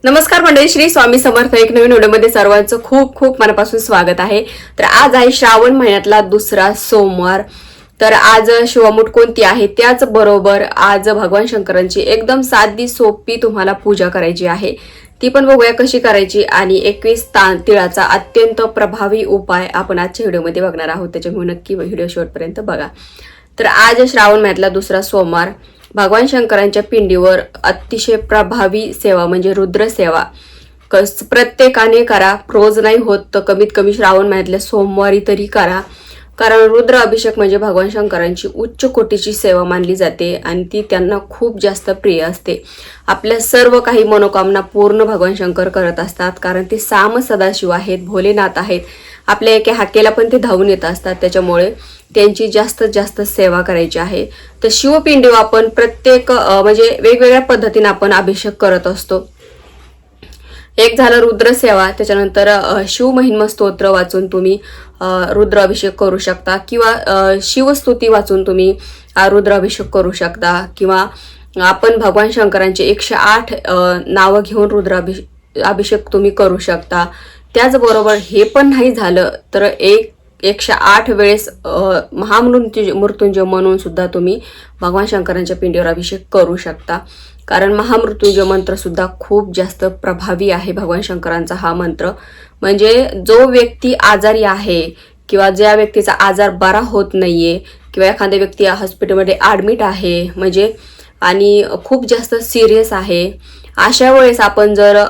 नमस्कार मंडळी, श्री स्वामी समर्थ. एक नवीन व्हिडिओमध्ये सर्वांचं खूप खूप मनापासून स्वागत आहे. तर आज आहे श्रावण महिन्यातला दुसरा सोमवार. तर आज शिवमुठ कोणती आहे, त्याच बरोबर आज भगवान शंकरांची एकदम साधी सोपी तुम्हाला पूजा करायची आहे. ती पण बघूया कशी करायची. आणि 21 तिळाचा अत्यंत प्रभावी उपाय आपण आजच्या व्हिडिओमध्ये बघणार आहोत, त्याच्यामुळे नक्की व्हिडिओ शेवटपर्यंत बघा. तर आज श्रावण महिन्यातला दुसरा सोमवार, भगवान शंकरांच्या पिंडीवर अतिशय प्रभावी सेवा म्हणजे रुद्र सेवा प्रत्येकाने करा. रोज नाही होत तर कमीत कमी श्रावण महिन्यातल्या सोमवारी तरी करा, कारण रुद्र अभिषेक म्हणजे भगवान शंकरांची उच्च कोटीची सेवा मानली जाते आणि ती त्यांना खूप जास्त प्रिय असते. आपल्या सर्व काही मनोकामना पूर्ण भगवान शंकर करत असतात, कारण ते साम सदाशिव आहेत, भोलेनाथ आहेत. आपल्या एका हाकेला पण ते धावून येत असतात, त्याच्यामुळे त्यांची जास्तीत जास्त सेवा करायची आहे. तर शिवपिंडी आपण प्रत्येक म्हणजे वेगवेगळ्या पद्धतीने आपण अभिषेक करत असतो. एक झालं रुद्र सेवा, त्याच्यानंतर शिवमहिमा स्तोत्र वाचून तुम्ही रुद्र अभिषेक करू शकता, किंवा शिवस्तुती वाचून तुम्ही रुद्र अभिषेक करू शकता, किंवा आपण भगवान शंकरांचे 108 नावं घेऊन रुद्र अभिषेक तुम्ही करू शकता. त्याचबरोबर हे पण नाही झालं तर 108 वेळेस महामृत्युंजय म्हणून सुद्धा तुम्ही भगवान शंकरांच्या पिंडीवर अभिषेक करू शकता, कारण महामृत्युंजय मंत्र सुद्धा खूप जास्त प्रभावी आहे. भगवान शंकरांचा हा मंत्र म्हणजे जो व्यक्ती आजारी आहे किंवा ज्या व्यक्तीचा आजार बरा होत नाहीये, किंवा एखाद्या व्यक्ती हॉस्पिटलमध्ये ॲडमिट आहे म्हणजे आणि खूप जास्त सिरियस आहे, अशा वेळेस आपण जर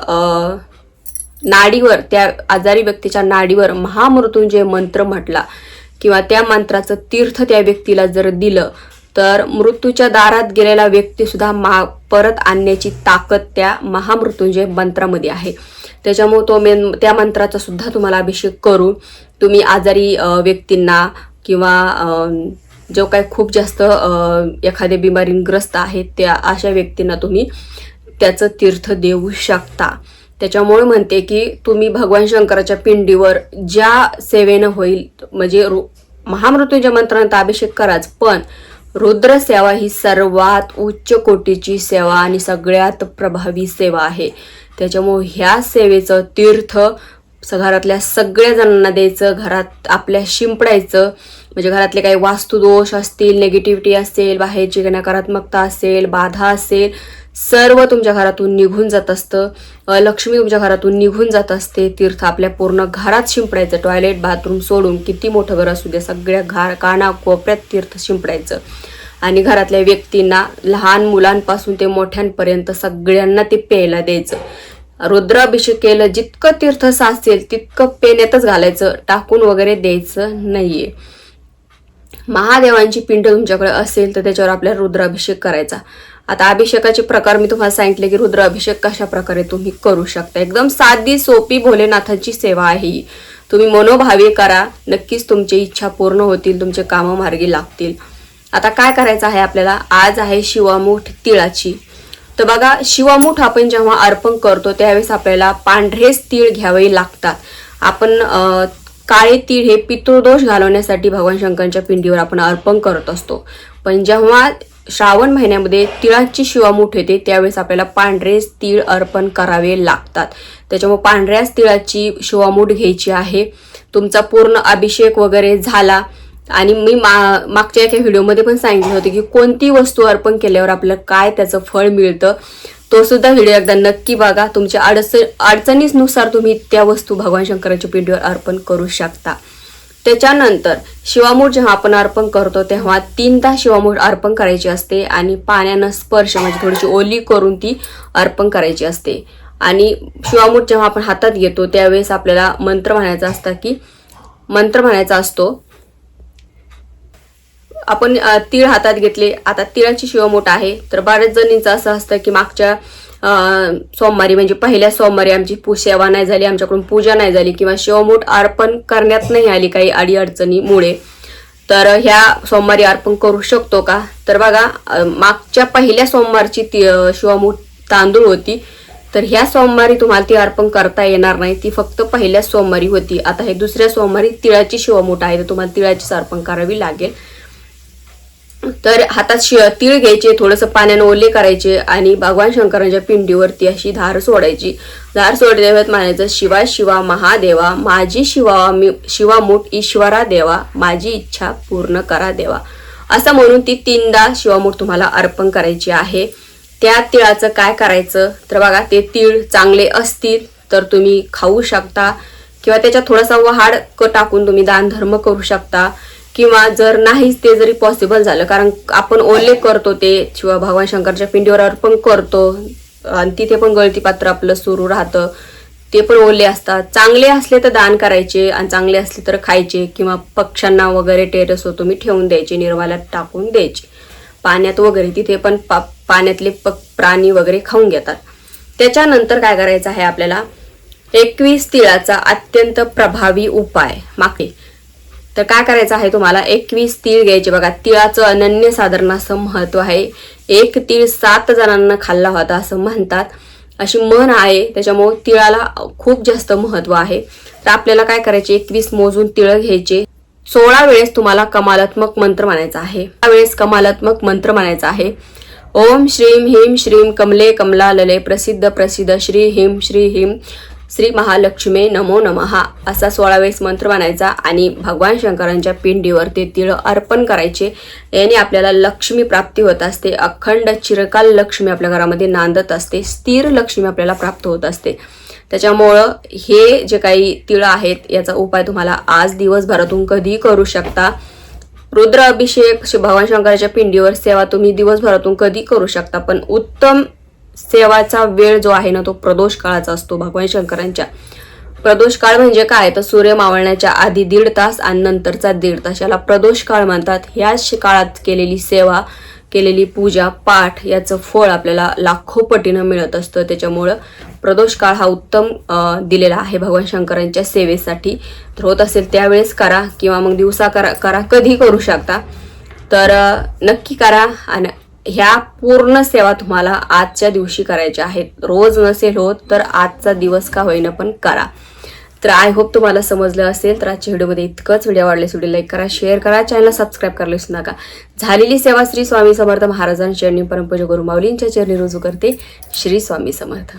नाडीवर, त्या आजारी व्यक्तीच्या नाडीवर महामृत्युंजय मंत्र म्हटला किंवा त्या मंत्राचं तीर्थ त्या व्यक्तीला जर दिलं तर मृत्यूच्या दारात गेलेला व्यक्ती सुद्धा परत आणण्याची ताकद त्या महामृत्युंजय मंत्रामध्ये आहे. त्याच्यामुळे त्या मंत्राचा सुद्धा तुम्हाला अभिषेक करून तुम्ही आजारी व्यक्तींना किंवा जो काही खूप जास्त एखाद्या बिमारीग्रस्त आहेत त्या अशा व्यक्तींना तुम्ही त्याचं तीर्थ देऊ शकता. त्याच्यामुळे म्हणते की तुम्ही भगवान शंकराच्या पिंडीवर ज्या सेवेनं होईल म्हणजे महामृत्युंजय मंत्रांचा अभिषेक कराच, पण रुद्र सेवा ही सर्वात उच्च कोटीची सेवा आणि सगळ्यात प्रभावी सेवा आहे. त्याच्यामुळे ह्या सेवेचं तीर्थ घरातल्या सगळ्या जणांना द्यायचं, घरात आपल्या शिंपडायचं. म्हणजे घरातले काही वास्तुदोष असतील, नेगेटिव्हिटी असेल, बाहेरची नकारात्मकता असेल, बाधा असेल, सर्व तुमच्या घरातून निघून जात असतं. लक्ष्मी तुमच्या घरातून निघून जात असते. तीर्थ आपल्या पूर्ण घरात शिंपडायचं, टॉयलेट बाथरूम सोडून, किती मोठं घर असू द्या, सगळ्या काना कोपऱ्यात तीर्थ शिंपडायचं. आणि घरातल्या व्यक्तींना, लहान मुलांपासून ते मोठ्यांपर्यंत सगळ्यांना ते प्यायला द्यायचं. रुद्राभिषेक केलं जितकं तीर्थ साचेल तितकं पेण्यातच घालायचं, टाकून वगैरे द्यायचं नाहीये. महादेवांची पिंड तुमच्याकडे असेल तर त्याच्यावर आपल्याला रुद्राभिषेक करायचा. आता अभिषेकाचे प्रकार मी तुम्हाला सांगितले की रुद्र अभिषेक कशा प्रकारे तुम्ही करू शकता. एकदम साधी सोपी भोलेनाथाची सेवा आहे. तुम्ही मनोभावे करा, नक्कीच तुमची इच्छा पूर्ण होतील, तुमचे कामं मार्गी लागतील. आता काय करायचं आहे आपल्याला, आज आहे शिवामूठ तिळाची. तर बघा, शिवामूठ आपण जेव्हा अर्पण करतो त्यावेळेस आपल्याला पांढरेच तीळ घ्यावे लागतात. आपण काळे तीळ हे पितृदोष घालवण्यासाठी भगवान शंकरांच्या पिंडीवर आपण अर्पण करत असतो, पण जेव्हा श्रावण महिन्यामध्ये तिळाची शिवामूठ येते त्यावेळेस आपल्याला पांढरेच तीळ अर्पण करावे लागतात. त्याच्यामुळे पांढऱ्याच तिळाची शिवामूठ घ्यायची आहे. तुमचा पूर्ण अभिषेक वगैरे झाला आणि मी मागच्या एका व्हिडिओमध्ये पण सांगितलं होतं की कोणती वस्तू अर्पण केल्यावर आपल्याला काय त्याचं फळ मिळतं, तो सुद्धा व्हिडिओ एकदा नक्की बघा. तुमच्या अडचणीनुसार तुम्ही त्या वस्तू भगवान शंकराच्या पिंडीवर अर्पण करू शकता. त्याच्यानंतर शिवामूठ जेव्हा आपण अर्पण करतो तेव्हा 3दा शिवामूठ अर्पण करायची असते आणि पाण्यानं स्पर्श म्हणजे थोडीशी ओली करून ती अर्पण करायची असते. आणि शिवामूठ जेव्हा आपण हातात घेतो त्यावेळेस आपल्याला मंत्र म्हणायचा असतो. आपण तीळ हातात घेतले, आता तिळाची शिवामूठ आहे. तर बऱ्याच जणींचं असं असतं की मागच्या सोमवारी म्हणजे पहिल्या सोमवारी आमची सेवा नाही झाली, आमच्याकडून पूजा नाही झाली, किंवा शिवमूठ अर्पण करण्यात नाही आली काही अडीअडचणीमुळे, तर ह्या सोमवारी अर्पण करू शकतो का. तर बघा, मागच्या पहिल्या सोमवारची ती शिवमूठ तांदूळ होती, तर ह्या सोमवारी तुम्हाला ती अर्पण करता येणार नाही, ती फक्त पहिल्या सोमवारी होती. आता हे दुसऱ्या सोमवारी तिळाची शिवमूठ आहे, तर तुम्हाला तिळाचीच अर्पण करावी लागेल. तर हातात तीळ घ्यायचे, थोडंसं पाण्यानं ओले करायचे आणि भगवान शंकरांच्या पिंडीवरती अशी धार सोडायची. धार सोडल्यावर म्हणायचं, शिवा शिवा महादेवा माझी शिवामूठ ईश्वरा देवा माझी इच्छा पूर्ण करा देवा, असं म्हणून ती 3दा शिवामूठ तुम्हाला अर्पण करायची आहे. त्या तिळाचं काय करायचं तर बघा, ते तीळ चांगले असतील तर तुम्ही खाऊ शकता किंवा त्याच्यात थोडासा वहाड टाकून तुम्ही दानधर्म करू शकता, किंवा जर नाहीच ते जरी पॉसिबल झालं, कारण आपण ओले करतो ते शिवा भगवान शंकरच्या पिंडीवर अर्पण करतो आणि तिथे पण गळती पात्र आपलं सुरू राहतं, ते पण ओले असतात. चांगले असले तर दान करायचे आणि चांगले असले तर खायचे किंवा पक्ष्यांना वगैरे टेरेसवर तुम्ही ठेवून द्यायचे, निर्वाल्यात टाकून द्यायचे, पाण्यात वगैरे. तिथे पण पाण्यातले प्राणी वगैरे खाऊन घेतात. त्याच्यानंतर काय करायचं आहे आपल्याला, 21 तिळाचा अत्यंत प्रभावी उपाय मागे. तर काय करायचं आहे तुम्हाला, 21 तीळ घ्यायचे. बघा, तिळाचं अनन्यसाधारण असं महत्व आहे. 1 तीळ 7 जणांना खाल्ला होता असं म्हणतात, अशी म्हण आहे. त्याच्यामुळे तिळाला खूप जास्त महत्व आहे. तर आपल्याला काय करायचे, 21 मोजून तिळ घ्यायचे. 16 वेळेस तुम्हाला कमालात्मक मंत्र म्हणायचा आहे. 16 वेळेस कमालात्मक मंत्र म्हणायचा आहे. ओम श्रीम ह्रीम श्रीम कमले कमला लले प्रसिद्ध प्रसिद्ध श्री हिम श्री हिम श्री महालक्ष्मी नमो नमः, असा 16 वेळेस मंत्र म्हणायचा आणि भगवान शंकरांच्या पिंडीवर ते तिळ अर्पण करायचे. याने आपल्याला लक्ष्मी प्राप्ती होत असते. अखंड चिरकाल लक्ष्मी आपल्या घरामध्ये नांदत असते. स्थिर लक्ष्मी आपल्याला प्राप्त होत असते. त्याच्यामुळं हे जे काही तिळ आहेत याचा उपाय तुम्हाला आज दिवसभरातून कधी करू शकता. रुद्र अभिषेक भगवान शंकराच्या पिंडीवर सेवा तुम्ही दिवसभरातून कधी करू शकता, पण उत्तम सेवाचा वेळ जो आहे ना तो प्रदोष काळाचा असतो. भगवान शंकरांच्या प्रदोष काळ म्हणजे काय, तर सूर्य मावळण्याच्या आधी 1.5 तास आणि नंतरचा 1.5 तास याला प्रदोष काळ म्हणतात. ह्याच काळात केलेली सेवा, केलेली पूजा पाठ याचं फळ आपल्याला लाखो पटीनं मिळत असतं. त्याच्यामुळं प्रदोष काळ हा उत्तम दिलेला आहे भगवान शंकरांच्या सेवेसाठी. तर होत असेल त्यावेळेस करा किंवा मग दिवसा करा कधी करू शकता. तर नक्की करा आणि ह्या पूर्ण सेवा तुम्हाला आजच्या दिवशी करायच्या आहेत. रोज नसेल होत तर आजचा दिवस का होईना पण करा. तर आय होप तुम्हाला समजलं असेल. तर आजच्या व्हिडिओमध्ये इतकंच. व्हिडिओ आवडल्यास व्हिडिओ लाईक करा, शेअर करा, चॅनलला सबस्क्राईब करायला विसरू नका. झालेली सेवा श्री स्वामी समर्थ महाराजांच्या चरणी परमपूज्य गुरु माऊलींच्या चरणी रुजू करते. श्री स्वामी समर्थ.